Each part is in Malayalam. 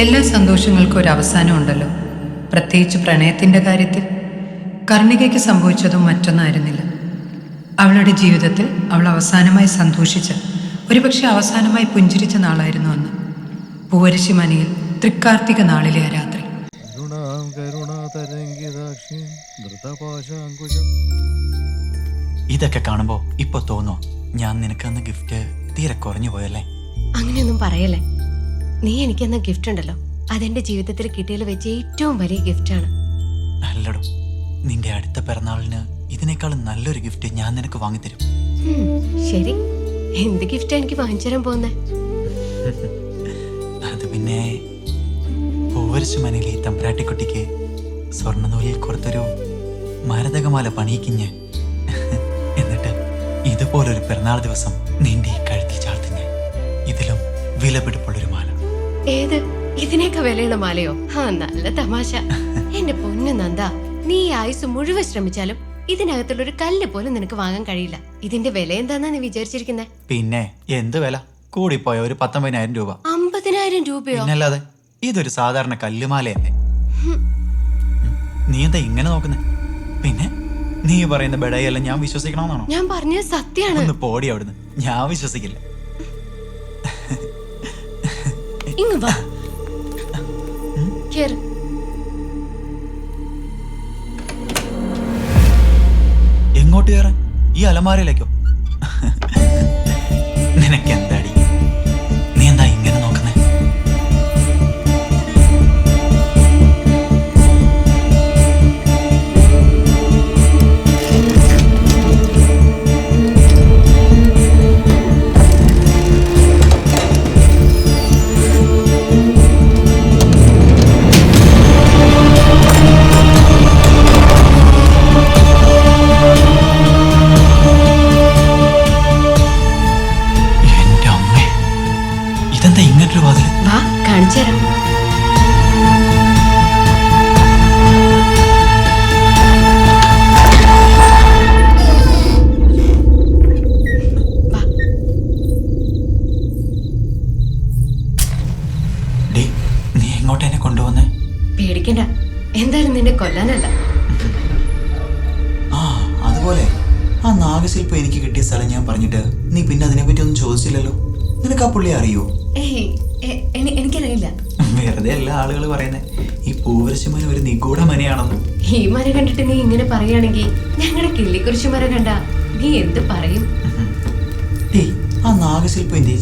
എല്ലാ സന്തോഷങ്ങൾക്കും ഒരു അവസാനം ഉണ്ടല്ലോ, പ്രത്യേകിച്ച് പ്രണയത്തിൻ്റെ കാര്യത്തിൽ. കർണികയ്ക്ക് സംഭവിച്ചതും മറ്റൊന്നായിരുന്നില്ല. അവളുടെ ജീവിതത്തിൽ അവൾ അവസാനമായി സന്തോഷിച്ച, ഒരുപക്ഷെ അവസാനമായി പുഞ്ചിരിച്ച നാളായിരുന്നു അന്ന്. പൂവരശി മനയിൽ തൃക്കാർത്തിക നാളിലെ ആ രാത്രി. ഇതൊക്കെ കാണുമ്പോ ഇപ്പൊ തോന്നോ ഞാൻ നിനക്കന്ന് ഗിഫ്റ്റ് തീരെ കുറഞ്ഞു പോയല്ലേ? അങ്ങനെയൊന്നും പറയല്ലേ. നീ എനിക്കെന്ന ഗിഫ്റ്റ് ഉണ്ടല്ലോ, അതെന്റെ ജീവിതത്തിൽ കിട്ടിയതിൽ വെച്ച് ഏറ്റവും വലിയ ഗിഫ്റ്റാണ്. അല്ലടോ, നിന്റെ അടുത്ത പിറന്നാളിന് ഇതിനേക്കാളും നല്ലൊരു ഗിഫ്റ്റ് ഞാൻ നിനക്ക് വാങ്ങിത്തരും. ശരി, എന്ത് ഗിഫ്റ്റാ എനിക്ക് വാങ്ങിച്ചു പോകുന്നേ? അത് പിന്നെ പൂവരശുമനയിലെ തമ്പ്രാട്ടിക്കുട്ടിക്ക് സ്വർണ്ണനൂലിൽ കൊടുത്തൊരു മരതകമാല പണിയിക്കിഞ്ഞ്, എന്നിട്ട് ഇതുപോലൊരു പിറന്നാൾ ദിവസം നിന്റെ ഈ കഴുത്തിൽ ചാർത്തിഞ്ഞ് ഇതിലും വിലപിടിപ്പുള്ളൊരു മാല. ഏത്? ഇതിനേക്ക് വിലയുള്ള മാലയോ? നല്ല തമാശ. എന്റെ പൊന്നു നന്ദ, നീ ഈ ആയുസ് മുഴുവൻ ശ്രമിച്ചാലും ഇതിനകത്തുള്ളൊരു കല്ല് പോലും നിനക്ക് വാങ്ങാൻ കഴിയില്ല. ഇതിന്റെ വില എന്താന്നാ നീ വിചാരിച്ചിരിക്കുന്നേ? പിന്നെ എന്ത് വില? കൂടിപ്പോയ ഒരു 19,000 രൂപ. 50,000 രൂപയോ? പിന്നല്ലാതെ, ഇതൊരു സാധാരണ കല്ലുമാലയല്ലേ? നീ എന്താ ഇങ്ങനെ നോക്കുന്നേ? പിന്നെ നീ പറയുന്ന ബെടയെല്ലാം ഞാൻ വിശ്വസിക്കണമെന്നാണോ? ഞാൻ പറഞ്ഞത് സത്യാണ്. ഒന്ന് പോടി അവിടുന്ന്, ഞാൻ വിശ്വസിക്കില്ല. ഇങ്ങ് വാ. കേറ്. എങ്ങോട്ട് കയറാൻ? ഈ അലമാരയിലേക്കോ? നിനക്ക് എന്താടി? നീ എന്താ ഇങ്ങനെ നോക്കുന്നേ? വാ, കാണിച്ചു തരാം. നീ എങ്ങോട്ട് എന്നെ കൊണ്ടുവന്നേ? പേടിക്കണ്ട, എന്തായാലും നിന്നെ കൊല്ലാനല്ല. ആ, അതുപോലെ ആ നാഗശില്പം എനിക്ക് കിട്ടിയ സ്ഥലം ഞാൻ പറഞ്ഞിട്ട് നീ പിന്നെ അതിനെപ്പറ്റി ഒന്നും ചോദിച്ചില്ലല്ലോ. നിനക്ക് ആ പുള്ളിയെ അറിയോ? എനിക്കറിയില്ല. വെറുതെ എല്ലാ ആളുകൾ പറയുന്നേ ഈ പൂവരശുമന ഒരു നിഗൂഢ മനയാണെന്ന്. ഈ മര കണ്ടിട്ട് നീ ഇങ്ങനെ പറയുകയാണെങ്കിൽ ഞങ്ങളുടെ കിള്ളിക്കുറിശി മര കണ്ട നീ എന്ത് പറയും? ആ നാഗശില്പം എന്ത്?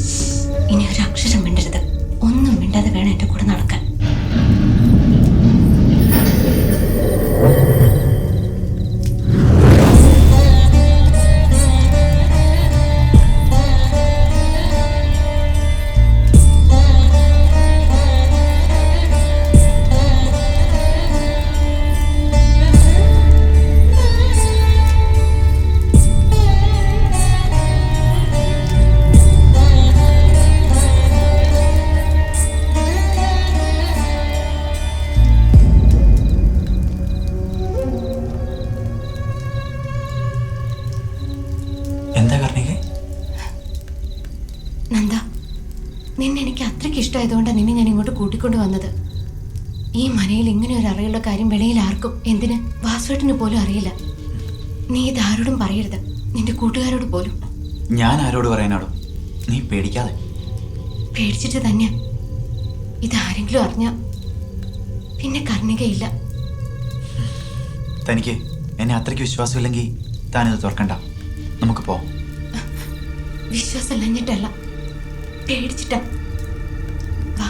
ഇനി ഒരു അക്ഷരം മിണ്ടരുത്. ഒന്നും മിണ്ടാതെ വേണം എന്റെ കൂടെ നടക്കാൻ. നന്ദ, നിന്നെ എനിക്ക് അത്രയ്ക്ക് ഇഷ്ടമായതുകൊണ്ടാണ് നിന്നെ ഞാൻ ഇങ്ങോട്ട് കൂട്ടിക്കൊണ്ട് വന്നത്. ഈ മനയിൽ ഇങ്ങനെ ഒരു അറിയുള്ള കാര്യം വെളിയിൽ ആർക്കും, എന്തിന് വാസുവേട്ടന് പോലും അറിയില്ല. നീ ഇതാരോടും പറയരുത്, നിന്റെ കൂട്ടുകാരോട് പോലും. ഞാൻ ആരോട് പറയാനാടോ? നീ പേടിക്കാതെ. പേടിച്ചിട്ട് തന്നെ. ഇതാരെങ്കിലും അറിഞ്ഞ പിന്നെ കർണികയില്ല. തനിക്ക് എന്നെ അത്രയ്ക്ക് വിശ്വാസമില്ലെങ്കിൽ താനിത് തുറക്കണ്ട, നമുക്ക് പോവാം. വിശ്വാസം ഇല്ലഞ്ഞിട്ടല്ല, പേടിച്ചിട്ടാ. വാ.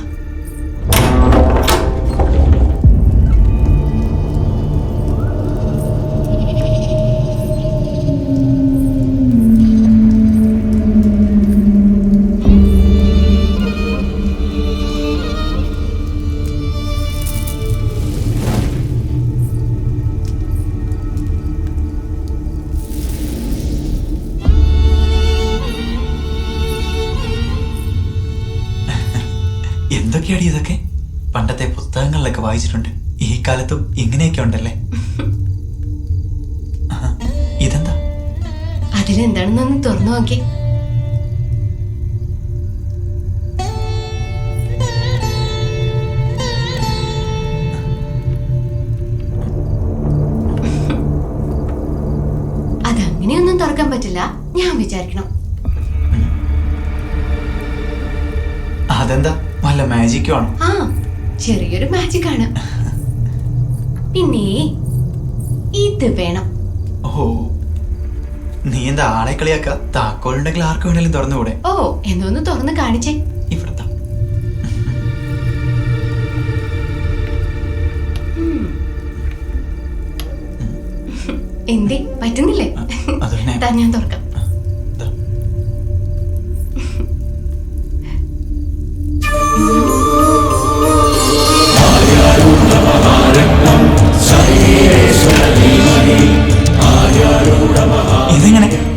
എന്തൊക്കെയാടി ഇതൊക്കെ? പണ്ടത്തെ പുസ്തകങ്ങളിലൊക്കെ വായിച്ചിട്ടുണ്ട്. ഈ കാലത്തും ഇങ്ങനെയൊക്കെ ഉണ്ടല്ലേ? ഇതെന്താ? അതിലെന്താണെന്നൊന്ന് തുറന്നു നോക്കി. കൊടുക്കാൻ പറ്റില്ല, ഞാൻ വിചാരിക്കണം. അതെന്താ, വല്ല മാജിക്കും ആണോ? ആ, ചെറിയൊരു മാജിക് ആണ്. പിന്നെ ഇത് വേണം. ഓ, നീ എന്താ ആളെ കളിയാക്ക? താക്കോലുണ്ടെങ്കിൽ ആർക്ക് വേണേലും തുറന്നുകൂടെ? ഓ, എന്നൊന്ന് തുറന്ന് കാണിച്ചേ. ഇവിടത്തെ എന്തേ, പറ്റുന്നില്ലേ? താ, ഞാൻ തുറക്കാം.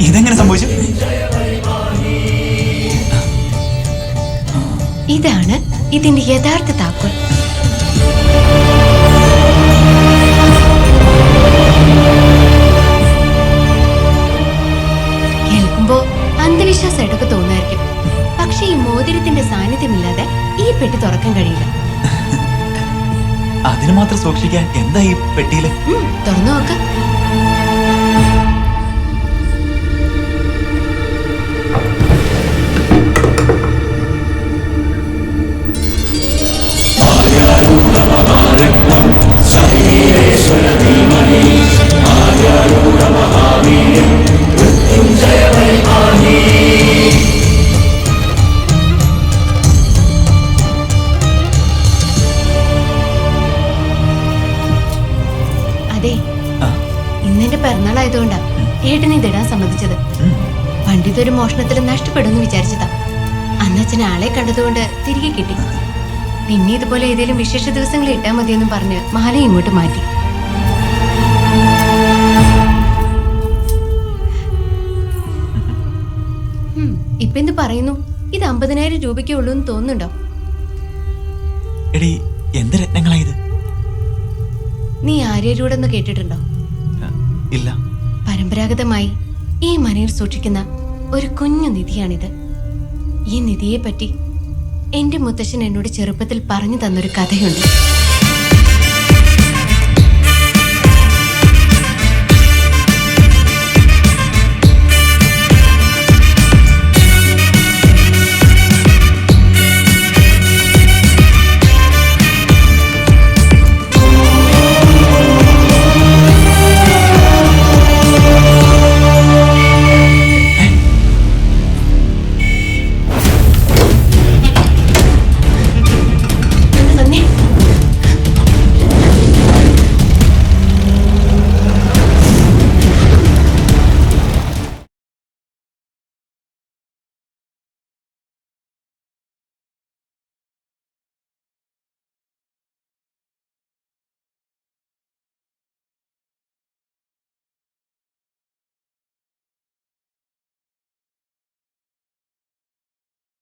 ഇതെങ്ങനെ സംഭവിച്ചു? ഇതാണ് ഇതിന്റെ യഥാർത്ഥ താക്കോൽ. കേൾക്കുമ്പോ അന്ധവിശ്വാസമായിട്ടൊക്കെ തോന്നായിരിക്കും. പക്ഷെ ഈ മോതിരത്തിന്റെ സാന്നിധ്യമില്ലാതെ ഈ പെട്ടി തുറക്കാൻ കഴിയില്ല. അതിന് മാത്രം സൂക്ഷിക്കാൻ എന്താ ഈ പെട്ടിയില്? തുറന്നു നോക്ക. അതെ, ഇന്നെന്റെ പിറന്നാളായതുകൊണ്ടാ ഏട്ടനെ ഇതിടാൻ സമ്മതിച്ചത്. പണ്ടിതൊരു മോഷണത്തിൽ നഷ്ടപ്പെടുമെന്ന് വിചാരിച്ചതാ. അന്നച്ഛൻ ആളെ കണ്ടതുകൊണ്ട് തിരികെ കിട്ടി. പിന്നെ ഇതുപോലെ ഏതെങ്കിലും വിശേഷ ദിവസങ്ങളിൽ ഇട്ടാൽ മതിയെന്നും പറഞ്ഞ് മാല ഇങ്ങോട്ട് മാറ്റി. ഇപ്പൊ എന്ത് പറയുന്നു? ഇത് 50,000 രൂപയ്ക്കേ ഉള്ളൂ എന്ന് തോന്നുന്നുണ്ടോ? എടി, എന്ത് രത്നങ്ങളായത്? നീ ആര്യരൂടെന്ന് കേട്ടിട്ടുണ്ടോ? ഇല്ല. പരമ്പരാഗതമായി ഈ മനയിൽ സൂക്ഷിക്കുന്ന ഒരു കുഞ്ഞു നിധിയാണിത്. ഈ നിധിയെ പറ്റി എന്റെ മുത്തശ്ശൻ എന്നോട് ചെറുപ്പത്തിൽ പറഞ്ഞു തന്നൊരു കഥയുണ്ട്.